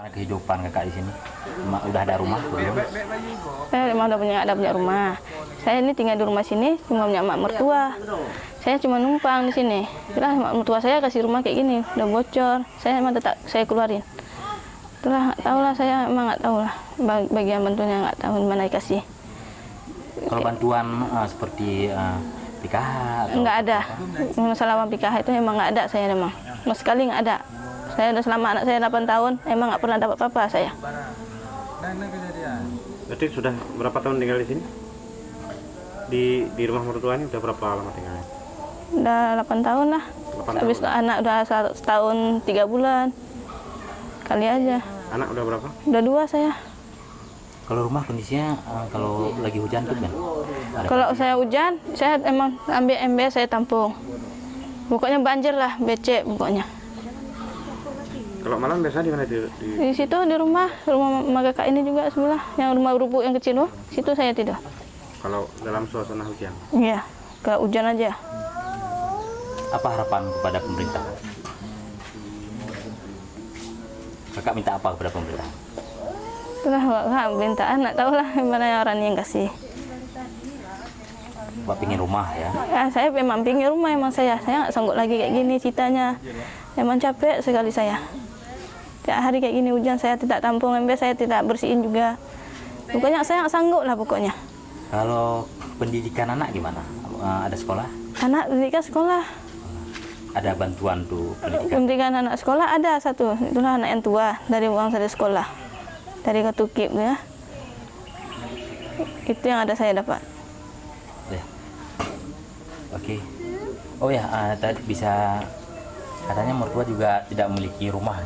Mana kehidupan kakak di sini? Udah ada rumah belum? Saya memang ada punya rumah. Saya ini tinggal di rumah sini cuma punya mak mertua. Saya cuma numpang di sini. Itulah mak mertua saya kasih rumah kayak gini, udah bocor. Saya memang tetap saya keluarin. Itulah nggak tahu lah, saya emang nggak tahu lah bagian bantuannya, nggak tahu mana dikasih. Kalau bantuan seperti PKH atau Nggak ada. Masalah uang PKH itu emang nggak ada, saya emang sama sekali nggak ada. Saya udah selama anak saya 8 tahun emang nggak pernah dapat apa-apa saya. Berarti sudah berapa tahun tinggal di sini? Di rumah mertuanya udah berapa lama tinggalnya? Udah 8 tahun lah. 8 Habis itu tahun. anak udah setahun 3 bulan. Kali aja. Anak udah berapa? Udah 2 saya. kalau rumah kondisinya kalau lagi hujan tuh kan? Kalau saya hujan, saya emang ambil ember saya tampung. Pokoknya banjir lah, becek pokoknya. Kalau malam biasa di mana Di situ di rumah kakak ini juga sebelah, yang rumah rubuk yang kecil, situ saya tidur. kalau dalam suasana hujan? Iya, kalau hujan aja. Apa harapan kepada pemerintah? Kakak minta apa kepada pemerintah? Itulah kakak pemerintahan, nggak tahu lah gimana orang yang kasih. Bapak pingin rumah ya? Ya, saya memang pingin rumah, emang saya nggak sanggup lagi kayak gini ceritanya. Emang capek sekali saya. Tiap hari kayak gini hujan, saya tidak tampung ember, saya tidak bersihin juga. Pokoknya saya nggak sanggup lah pokoknya. Kalau pendidikan anak gimana? Ada sekolah? Anak pendidikan sekolah. Ada bantuan tuh pendidikan? Pendidikan anak sekolah ada satu, itulah anak yang tua dari uang saya sekolah. Dari Ketukip ya. Itu yang ada saya dapat. Ya. Oke. Oh ya, tadi bisa katanya mertua juga tidak memiliki rumah.